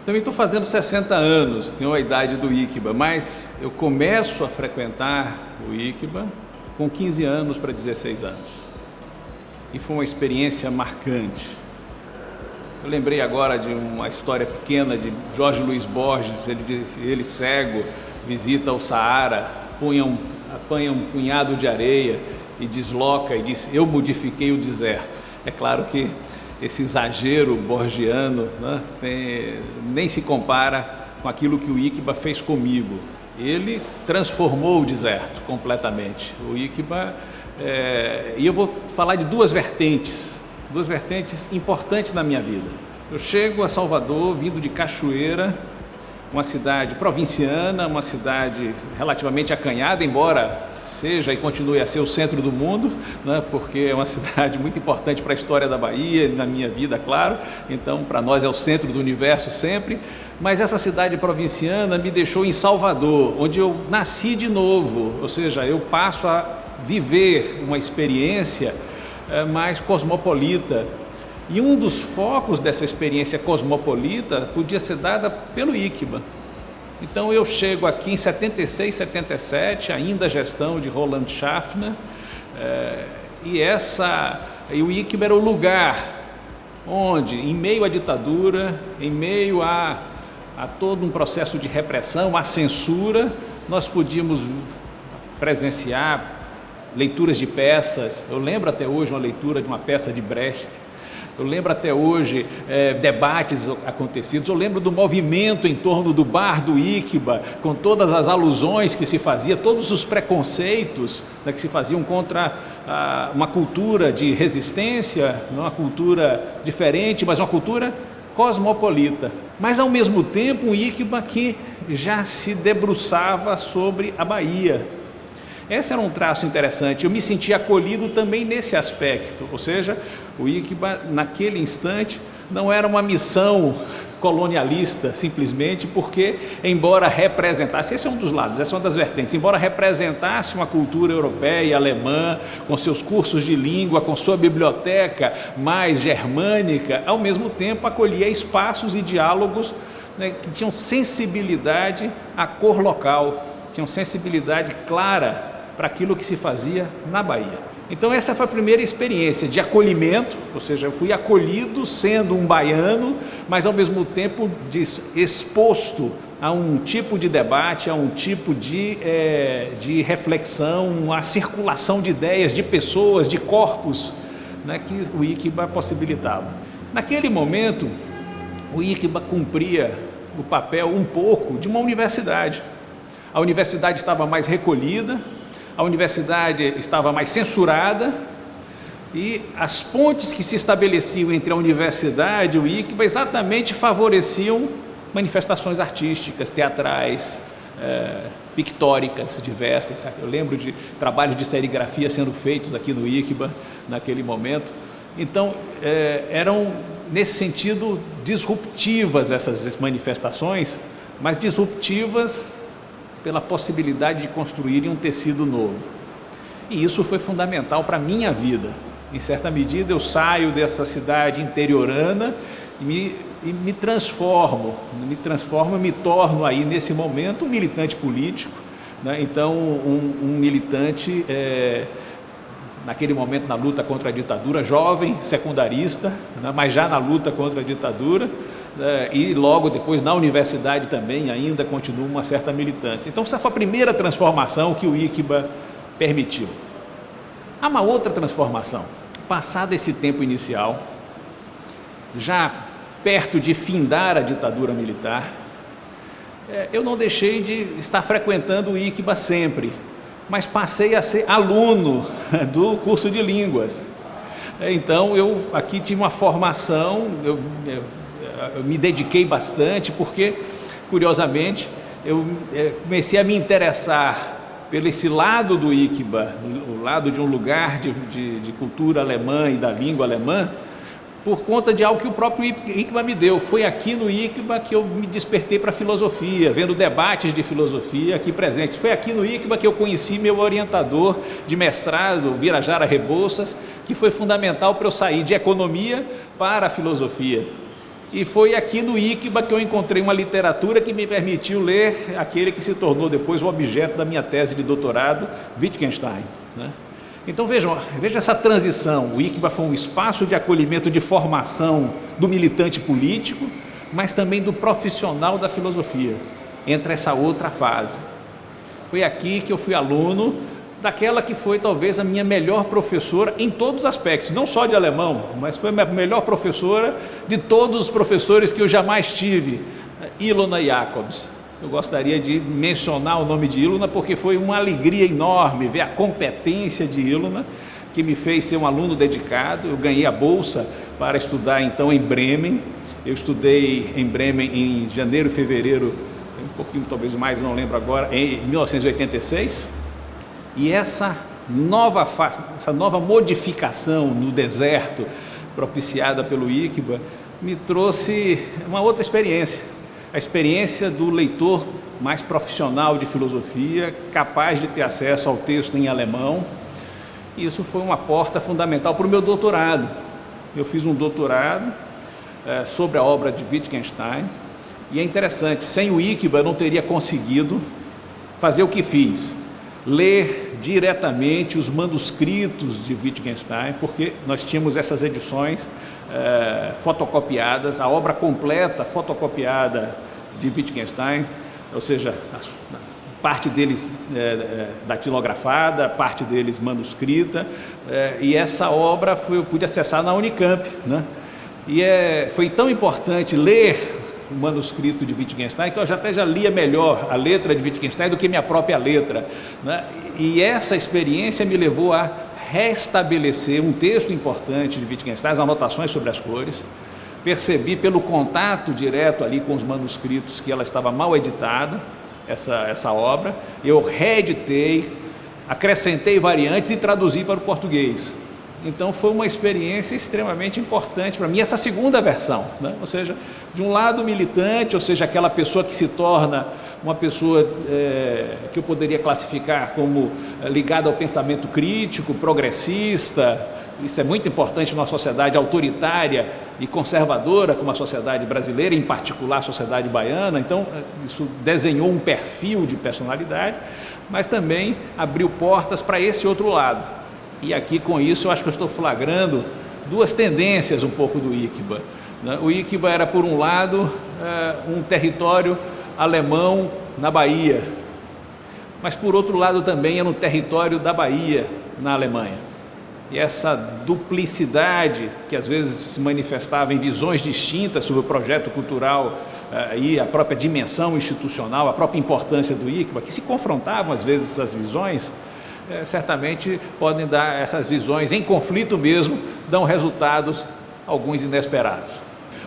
Também estou fazendo 60 anos, tenho a idade do ICBA, mas eu começo a frequentar o ICBA com 15 anos para 16 anos. E foi uma experiência marcante. Eu lembrei agora de uma história pequena de Jorge Luiz Borges, ele cego, visita o Saara, apanha um punhado de areia e desloca e diz: eu modifiquei o deserto. É claro que esse exagero borgiano, né, nem se compara com aquilo que o ICBA fez comigo. Ele transformou o deserto completamente. O ICBA, e eu vou falar de duas vertentes importantes na minha vida. Eu chego a Salvador vindo de Cachoeira, uma cidade provinciana, uma cidade relativamente acanhada, embora seja e continue a ser o centro do mundo, né, porque é uma cidade muito importante para a história da Bahia e na minha vida, claro. Então, para nós é o centro do universo sempre. Mas essa cidade provinciana me deixou em Salvador, onde eu nasci de novo, ou seja, eu passo a viver uma experiência mais cosmopolita. E um dos focos dessa experiência cosmopolita podia ser dada pelo ICBA. Então eu chego aqui em 76, 77, ainda a gestão de Roland Schaffner, e o ICBA era o lugar onde, em meio à ditadura, em meio a todo um processo de repressão, à censura, nós podíamos presenciar leituras de peças. Eu lembro até hoje uma leitura de uma peça de Brecht. Eu lembro até hoje debates acontecidos. Eu lembro do movimento em torno do bar do ICBA, com todas as alusões que se fazia, todos os preconceitos, né, que se faziam contra uma cultura de resistência, uma cultura diferente, mas uma cultura cosmopolita. Mas ao mesmo tempo um ICBA que já se debruçava sobre a Bahia. Esse era um traço interessante. Eu me senti acolhido também nesse aspecto, ou seja, o ICBA naquele instante não era uma missão colonialista simplesmente porque, embora representasse, esse é um dos lados, essa é uma das vertentes, embora representasse uma cultura europeia e alemã, com seus cursos de língua, com sua biblioteca mais germânica, ao mesmo tempo acolhia espaços e diálogos, né, que tinham sensibilidade à cor local, tinham sensibilidade clara para aquilo que se fazia na Bahia. Então essa foi a primeira experiência de acolhimento, ou seja, eu fui acolhido sendo um baiano, mas ao mesmo tempo exposto a um tipo de debate, a um tipo de reflexão, a circulação de ideias, de pessoas, de corpos, né, que o ICBA possibilitava. Naquele momento, o ICBA cumpria o papel um pouco de uma universidade. A universidade estava mais recolhida, a universidade estava mais censurada e as pontes que se estabeleciam entre a universidade e o ICBA exatamente favoreciam manifestações artísticas, teatrais, pictóricas diversas. Eu lembro de trabalhos de serigrafia sendo feitos aqui no ICBA naquele momento. Então, eram, nesse sentido, disruptivas essas manifestações, mas disruptivas pela possibilidade de construírem um tecido novo. E isso foi fundamental para a minha vida. Em certa medida, eu saio dessa cidade interiorana e me transformo, me torno aí, nesse momento, um militante político, né? Então, um militante, naquele momento, na luta contra a ditadura, jovem, secundarista, né? Mas já na luta contra a ditadura, e logo depois na universidade também ainda continua uma certa militância. Então essa foi a primeira transformação que o ICBA permitiu. Há uma outra transformação. Passado esse tempo inicial, já perto de findar a ditadura militar, eu não deixei de estar frequentando o ICBA sempre, mas passei a ser aluno do curso de línguas. Então eu aqui tive uma formação, eu me dediquei bastante porque, curiosamente, eu comecei a me interessar pelo esse lado do ICBA, o lado de um lugar de cultura alemã e da língua alemã, por conta de algo que o próprio ICBA me deu. Foi aqui no ICBA que eu me despertei para a filosofia, vendo debates de filosofia aqui presentes. Foi aqui no ICBA que eu conheci meu orientador de mestrado, Birajara Rebouças, que foi fundamental para eu sair de economia para a filosofia. E foi aqui no ICBA que eu encontrei uma literatura que me permitiu ler aquele que se tornou depois o objeto da minha tese de doutorado, Wittgenstein, né? Então veja essa transição. O ICBA foi um espaço de acolhimento, de formação do militante político, mas também do profissional da filosofia, entre essa outra fase. Foi aqui que eu fui aluno daquela que foi talvez a minha melhor professora em todos os aspectos, não só de alemão, mas foi a minha melhor professora de todos os professores que eu jamais tive, Ilona Jacobs. Eu gostaria de mencionar o nome de Ilona porque foi uma alegria enorme ver a competência de Ilona, que me fez ser um aluno dedicado. Eu ganhei a bolsa para estudar então em Bremen. Eu estudei em Bremen em janeiro e fevereiro, um pouquinho talvez mais, não lembro agora, em 1986. E essa nova modificação no deserto, propiciada pelo ICBA, me trouxe uma outra experiência. A experiência do leitor mais profissional de filosofia, capaz de ter acesso ao texto em alemão. Isso foi uma porta fundamental para o meu doutorado. Eu fiz um doutorado sobre a obra de Wittgenstein, e é interessante, sem o ICBA eu não teria conseguido fazer o que fiz, ler diretamente os manuscritos de Wittgenstein, porque nós tínhamos essas edições fotocopiadas, a obra completa fotocopiada de Wittgenstein, ou seja, parte deles datilografada, parte deles manuscrita, e essa obra eu pude acessar na Unicamp, né? E foi tão importante ler o manuscrito de Wittgenstein que eu até já lia melhor a letra de Wittgenstein do que minha própria letra, né? E essa experiência me levou a restabelecer um texto importante de Wittgenstein, as anotações sobre as cores. Percebi pelo contato direto ali com os manuscritos que ela estava mal editada, essa obra. Eu reeditei, acrescentei variantes e traduzi para o português. Então foi uma experiência extremamente importante para mim, essa segunda versão, né? Ou seja, de um lado militante, ou seja, aquela pessoa que se torna uma pessoa que eu poderia classificar como ligada ao pensamento crítico, progressista. Isso é muito importante numa sociedade autoritária e conservadora como a sociedade brasileira, em particular a sociedade baiana. Então isso desenhou um perfil de personalidade, mas também abriu portas para esse outro lado. E aqui com isso eu acho que eu estou flagrando duas tendências um pouco do ICBA, né? O ICBA era, por um lado, um território alemão na Bahia, mas por outro lado também era um território da Bahia na Alemanha. E essa duplicidade que às vezes se manifestava em visões distintas sobre o projeto cultural e a própria dimensão institucional, a própria importância do ICBA, que se confrontavam às vezes essas visões, certamente podem dar, essas visões em conflito mesmo, dão resultados alguns inesperados.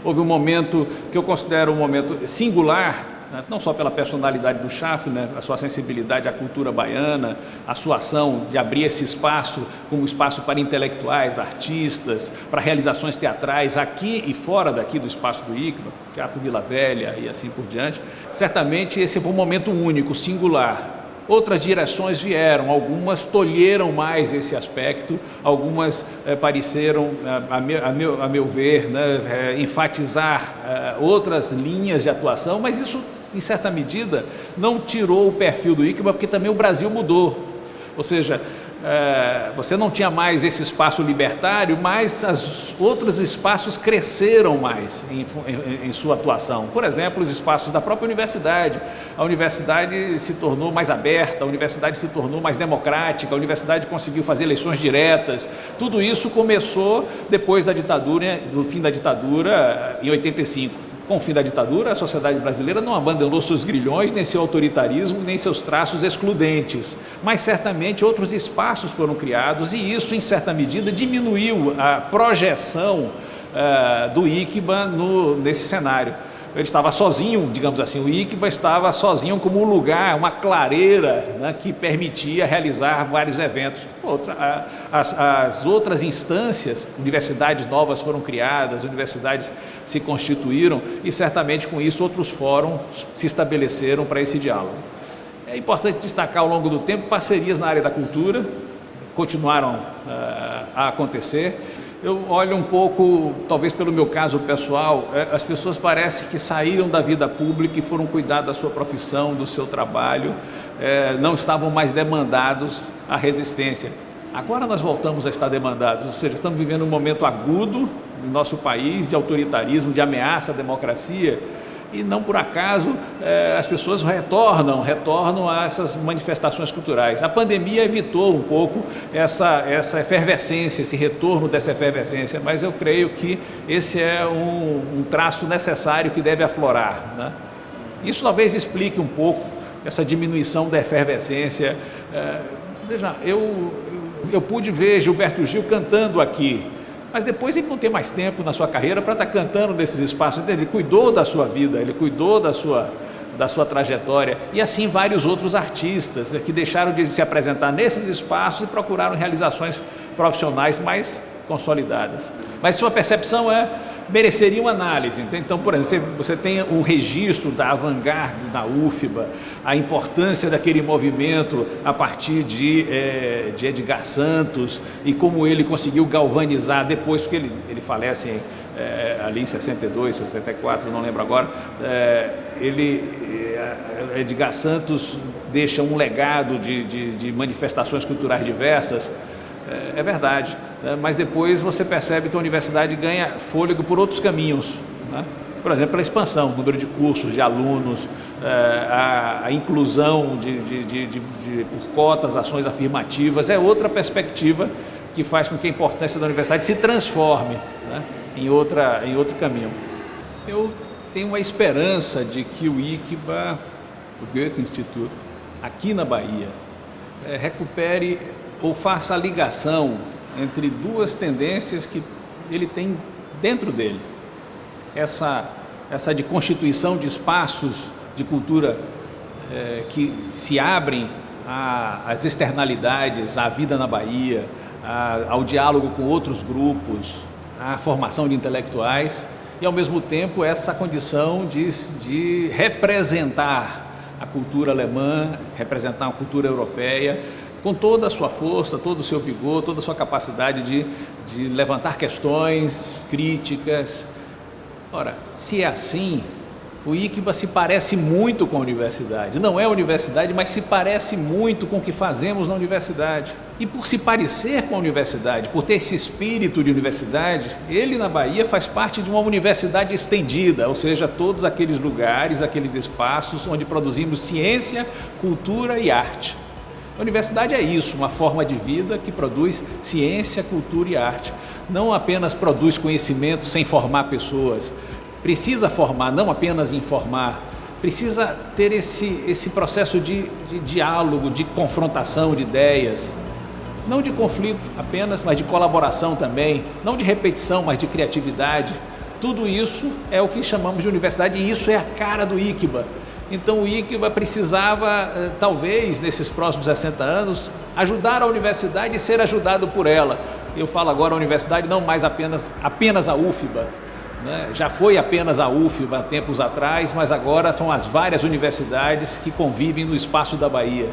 Houve um momento que eu considero um momento singular, né, não só pela personalidade do Schaff, né, a sua sensibilidade à cultura baiana, a sua ação de abrir esse espaço como espaço para intelectuais, artistas, para realizações teatrais aqui e fora daqui do espaço do ICBA, Teatro Vila Velha e assim por diante. Certamente esse foi um momento único, singular. Outras direções vieram, algumas tolheram mais esse aspecto, algumas pareceram, a meu ver, né, enfatizar outras linhas de atuação, mas isso, em certa medida, não tirou o perfil do ICBA, porque também o Brasil mudou. Ou seja, você não tinha mais esse espaço libertário, mas os outros espaços cresceram mais em sua atuação. Por exemplo, os espaços da própria universidade. A universidade se tornou mais aberta, a universidade se tornou mais democrática, a universidade conseguiu fazer eleições diretas. Tudo isso começou depois da ditadura, do fim da ditadura, em 85. Com o fim da ditadura, a sociedade brasileira não abandonou seus grilhões, nem seu autoritarismo, nem seus traços excludentes. Mas certamente outros espaços foram criados e isso, em certa medida, diminuiu a projeção do ICBA nesse cenário. Ele estava sozinho, digamos assim, o ICBA estava sozinho como um lugar, uma clareira, né, que permitia realizar vários eventos. As outras instâncias, universidades novas foram criadas, universidades se constituíram e certamente com isso outros fóruns se estabeleceram para esse diálogo. É importante destacar ao longo do tempo parcerias na área da cultura, continuaram a acontecer. Eu olho um pouco, talvez pelo meu caso pessoal, as pessoas parecem que saíram da vida pública e foram cuidar da sua profissão, do seu trabalho, não estavam mais demandados à resistência. Agora nós voltamos a estar demandados, ou seja, estamos vivendo um momento agudo no nosso país de autoritarismo, de ameaça à democracia, e não por acaso as pessoas retornam a essas manifestações culturais. A pandemia evitou um pouco essa efervescência, esse retorno dessa efervescência, mas eu creio que esse é um traço necessário que deve aflorar, né? Isso talvez explique um pouco essa diminuição da efervescência. Veja, eu pude ver Gilberto Gil cantando aqui, mas depois ele não tem mais tempo na sua carreira para estar cantando nesses espaços. Ele cuidou da sua vida, ele cuidou da sua trajetória, e assim vários outros artistas, né, que deixaram de se apresentar nesses espaços e procuraram realizações profissionais mais consolidadas. Mas sua percepção mereceria uma análise. Então, por exemplo, você tem um registro da avant-garde na UFBA, a importância daquele movimento a partir de Edgar Santos, e como ele conseguiu galvanizar depois, porque ele falece ali em 62, 64, não lembro agora, Edgar Santos deixa um legado de manifestações culturais diversas. É verdade, né? Mas depois você percebe que a universidade ganha fôlego por outros caminhos, né? Por exemplo, pela expansão, o número de cursos, de alunos, a inclusão por cotas, ações afirmativas, é outra perspectiva que faz com que a importância da universidade se transforme, né, em outro caminho. Eu tenho uma esperança de que o ICBA, o Goethe Instituto, aqui na Bahia, recupere ou faça a ligação entre duas tendências que ele tem dentro dele. Essa de constituição de espaços de cultura que se abrem às externalidades, à vida na Bahia, ao diálogo com outros grupos, à formação de intelectuais, e ao mesmo tempo essa condição de representar a cultura alemã, representar a cultura europeia, com toda a sua força, todo o seu vigor, toda a sua capacidade de levantar questões críticas. Ora, se é assim, o ICBA se parece muito com a universidade. Não é a universidade, mas se parece muito com o que fazemos na universidade. E por se parecer com a universidade, por ter esse espírito de universidade, ele na Bahia faz parte de uma universidade estendida, ou seja, todos aqueles lugares, aqueles espaços onde produzimos ciência, cultura e arte. A universidade é isso, uma forma de vida que produz ciência, cultura e arte. Não apenas produz conhecimento sem formar pessoas. Precisa formar, não apenas informar. Precisa ter esse processo de diálogo, de confrontação de ideias. Não de conflito apenas, mas de colaboração também. Não de repetição, mas de criatividade. Tudo isso é o que chamamos de universidade, e isso é a cara do ICBA. Então o ICBA precisava, talvez, nesses próximos 60 anos, ajudar a universidade e ser ajudado por ela. Eu falo agora a universidade, não mais apenas a UFBA, né? Já foi apenas a UFBA tempos atrás, mas agora são as várias universidades que convivem no espaço da Bahia.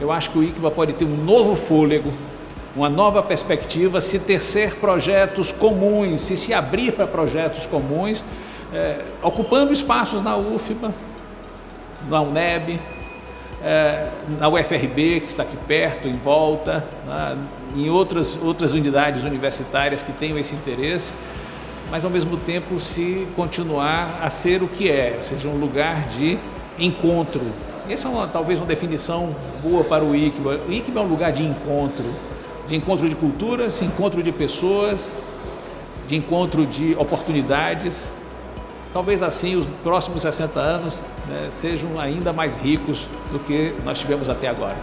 Eu acho que o ICBA pode ter um novo fôlego, uma nova perspectiva, se tecer projetos comuns, se abrir para projetos comuns, ocupando espaços na UFBA, na UNEB, na UFRB, que está aqui perto, em volta, em outras unidades universitárias que tenham esse interesse, mas ao mesmo tempo se continuar a ser o que é, ou seja, um lugar de encontro. Essa é talvez uma definição boa para o ICBA. O ICBA é um lugar de encontro de culturas, encontro de pessoas, de encontro de oportunidades. Talvez assim os próximos 60 anos, né, sejam ainda mais ricos do que nós tivemos até agora.